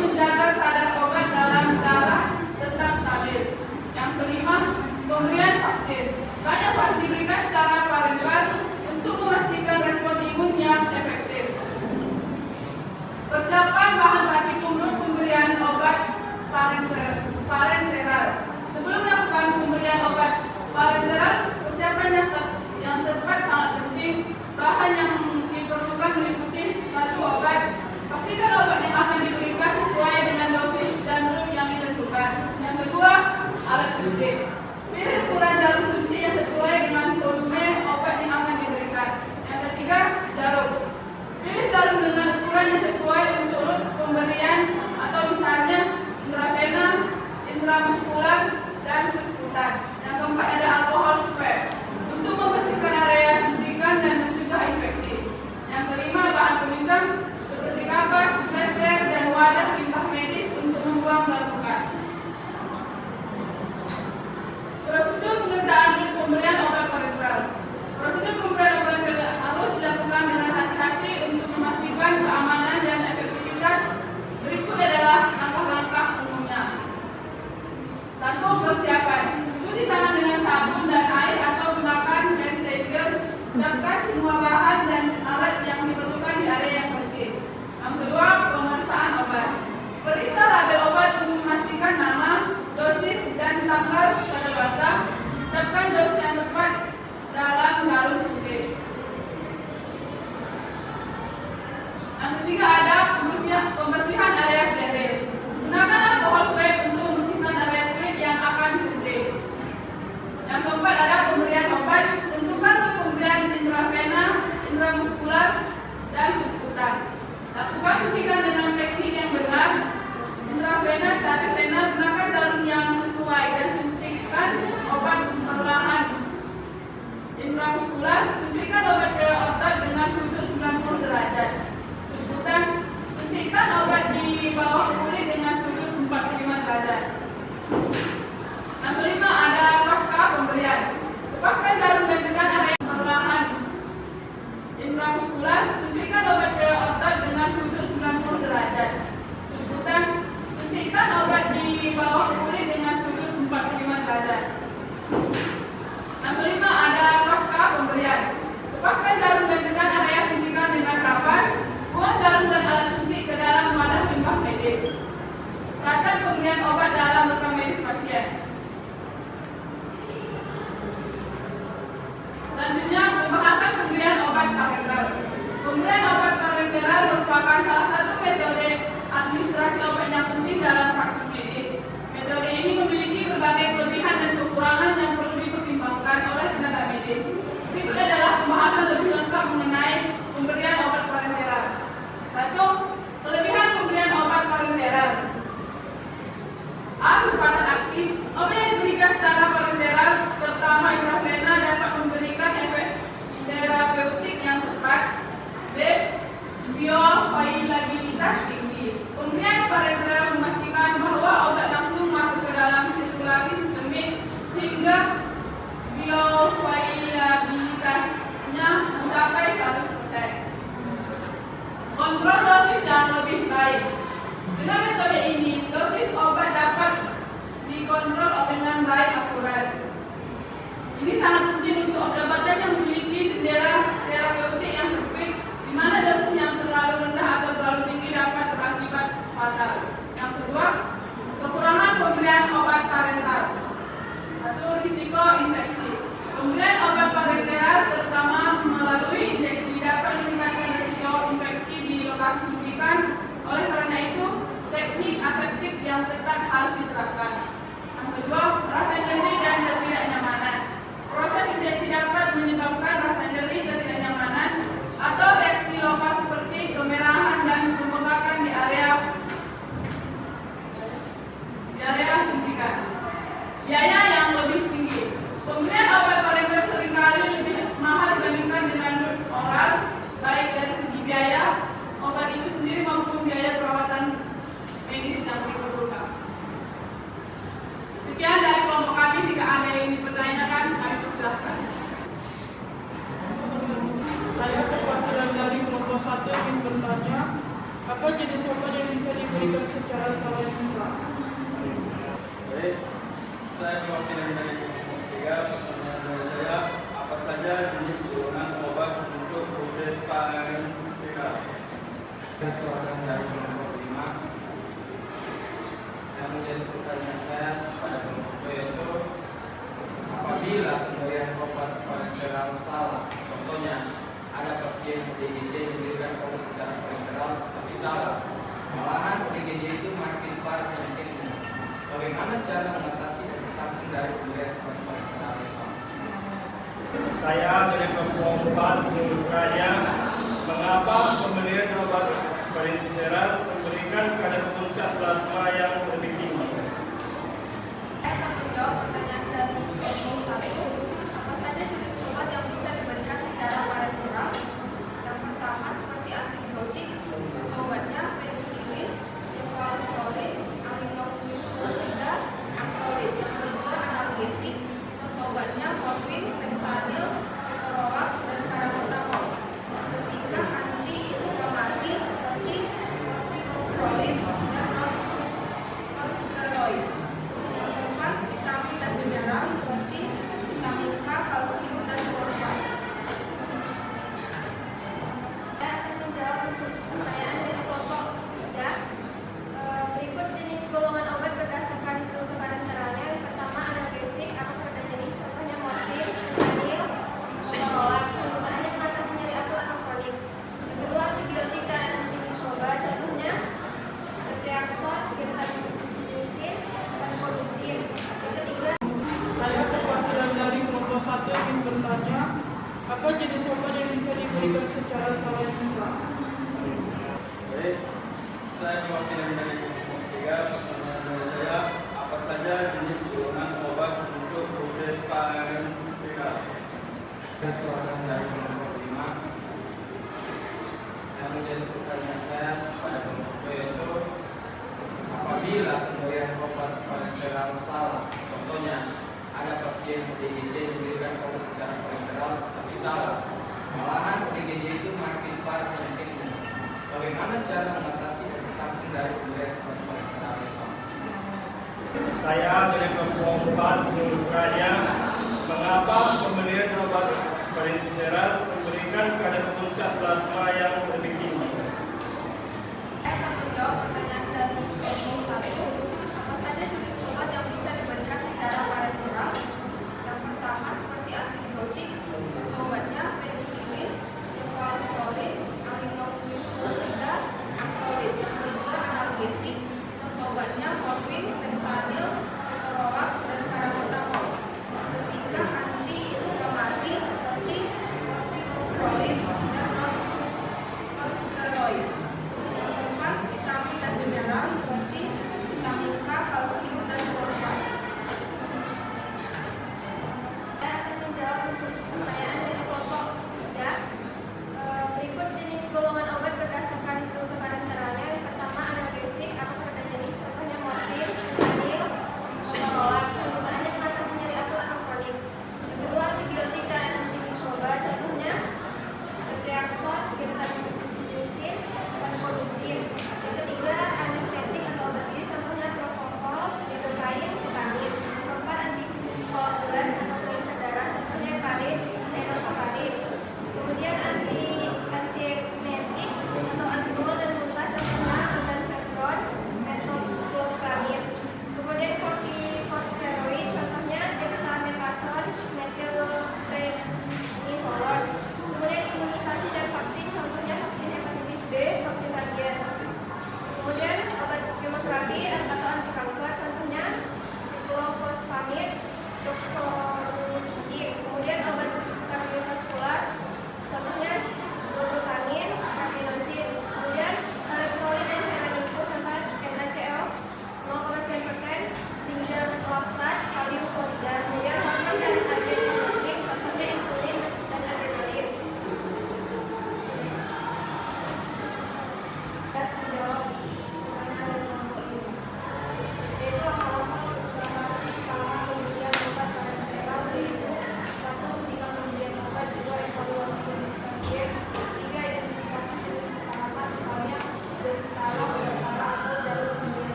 menjaga kadar obat dalam darah tetap stabil. Yang kelima, pemberian vaksin. Banyak vaksin diberikan secara parenteral untuk memastikan respon imun yang efektif. Persiapan bahan praktikum pemberian obat parenteral. Sebelum melakukan pemberian obat parenteral, persiapan yang tepat sangat penting. Bahan yang diperlukan meliputi 1 obat. Pastikan obat yang akan diberikan sesuai dengan dosis dan room yang ditentukan. Yang kedua, alat suntik. Pilih ukuran jarum suntik yang sesuai dengan volume obat yang akan diberikan. Yang ketiga, jarum. Pilih jarum dengan ukuran yang sesuai untuk root pemberian atau misalnya intravena, intramuskular, dan subkutan. Yang keempat ada alkohol swab untuk membersihkan area suntikan dan mencegah infeksi. Yang kelima, bahan pelindung seperti kapas, plester, dan wadah limbah medis untuk membuang zat bekas. Prosedur pengerjaan pemberian obat parenteral. Prosedur pemberian obat parenteral harus dilakukan dengan hati-hati untuk memastikan keamanan dan efektivitas. Berikut adalah langkah-langkah umumnya. 1. Persiapan. Cuci tangan dengan sabun dan air atau gunakan hand sanitizer. Siapkan semua bahan dan alat yang diperlukan di area yang bersih. Yang kedua, pemeriksaan obat. Periksa label obat untuk memastikan nama, dosis, dan tanggal kadaluarsa. Siapkan dosis yang tepat dalam jarum suntik. Yang ketiga ada pembersihan area steril. Gunakan alkohol swab untuk membersihkan area kulit yang akan disuntik. Yang keempat ada pemberian obat. Tentukan pemberian intravena, intramuskular, dan subkutan. Lakukan suntikan dengan teknik yang benar. Intravena, cari vena, gunakan jarum yang sesuai dan suntikan obat perlahan. Intramuskular, suntikan obat ke otot dengan sudut 90 derajat. Subkutan, suntikan obat di bawah kulit dengan sudut 45 derajat. Yang kelima ada pasca pemberian. Lepaskan jarum dan tekan area perlahan. Intramuskular, suntikan obat ke otot dengan sudut 90 derajat. Subkutan, suntikan obat di bawah kulit dengan sudut 45 derajat. Yang kelima ada pasca pemberian. Lepaskan jarum dan tekan area suntikan dengan kapas. Buang jarum dan alat suntik ke dalam wadah limbah medis. Catat pemberian obat dalam rekam medis pasien. Selanjutnya, pembahasan pemberian obat parenteral. Pemberian obat parenteral merupakan salah satu metode administrasi obat yang penting dalam praktik medis. Metode ini memiliki berbagai kelebihan dan kekurangan yang perlu dipertimbangkan oleh tenaga medis. Berikut adalah pembahasan lebih lengkap mengenai pemberian obat parenteral. 1. Kelebihan pemberian obat parenteral. A. Kecepatan aksi. Obat yang diberikan secara parenteral, terutama intravena, dapat memberikan efek terapeutik yang cepat. B. Bioavailabilitas tinggi. Pemberian parenteral memastikan bahwa obat langsung masuk ke dalam sirkulasi sistemik sehingga bioavailabilitasnya mencapai 100%. Kontrol dosis yang lebih baik. Dengan metode ini, dosis obat dapat dikontrol dengan baik akurat. Ini sangat penting untuk obat-obatan yang memiliki jendela terapeutik yang sempit, di mana dosis yang terlalu rendah atau terlalu tinggi dapat berakibat fatal. Yang kedua, kekurangan pemberian obat parenteral. 1. Risiko infeksi. Pemberian obat parenteral terutama melalui injeksi dapat meningkatkan risiko infeksi di lokasi suntikan. Oleh karena itu, teknik aseptik yang ketat harus diterapkan. Yang kedua, rasa nyeri dan ketidaknyamanan. Proses injeksi dapat menyebabkan rasa nyeri, ketidaknyamanan, atau reaksi lokal seperti kemerahan dan pembengkakan di area suntikan. Biaya yang lebih tinggi. Pemberian obat parenteral seringkali lebih mahal dibandingkan dengan oral, baik dari segi biaya obat itu sendiri maupun biaya perawatan medis yang diperlukan. Sekian dari kelompok kami. Jika ada yang dipertanyakan, kami persilahkan. Saya perwakilan dari kelompok 1 ingin bertanya, Apa jenis obat yang bisa diberikan secara transparan? Baik, saya mewakili dari kelompok 3. Pertanyaan dari saya, apa saja jenis golongan obat untuk buprenorphine? Keterangan dari kelompok 5 yang menjadi pertanyaan saya pada kelompok yaitu apabila pemberian obat parenteral salah, contohnya ada pasien ODGJ diberikan obat secara parenteral tapi salah, malahan ODGJ itu makin parah penyakitnya. Bagaimana cara mengatasi efek samping dari pemberian obat parenteral yang salah? Saya dari kelompok 4 bertanya, mengapa pemberian obat parenteral memberikan kadar puncak plasma yang lebih tinggi? Saya akan menjawab pertanyaan dari kelompok 1. Apa saja jenis obat yang bisa diberikan secara parenteral? Yang pertama seperti antibiotik, obatnya penicillin, cephalosporin, aminoglucosida, ampicillin. Yang kedua analgesik, obatnya morfin, fentanyl, ketorolac, dan paracetamol. Yang ketiga antiinflamasi seperti corticosteroid dan non-steroid. Yang keempat vitamin dan mineral seperti vitamin K, kalsium, dan fosfat. Saya akan menjawab untuk pertanyaan dari kelompok 3. Berikut jenis golongan obat berdasarkan rute parenteralnya. Yang pertama analgesik atau pereda nyeri, contohnya morfin, fentanyl, ketorolac. Penggunaannya mengatasi nyeri akut atau kronik. Yang kedua antibiotik dan antimikroba, contohnya ceftriaxone, gentamicin, dan poliosin. Yang ketiga Saya perwakilan dari kelompok 1 ingin bertanya, apa jenis obat yang bisa diberikan secara transparan? Baik, saya mewakili dari kelompok 3. Pertanyaan dari saya, apa saja jenis golongan obat untuk buprenorphine? Keterangan dari kelompok 5 yang menjadi pertanyaan saya pada kelompok yaitu apabila pemberian obat parenteral salah, contohnya ada pasien ODGJ diberikan obat secara parenteral tapi salah, malahan ODGJ itu makin parah penyakitnya. Bagaimana cara mengatasi efek samping dari pemberian obat parenteral yang salah? Saya dari kelompok 4 bertanya, mengapa pemberian obat parenteral memberikan kadar puncak plasma yang lebih tinggi?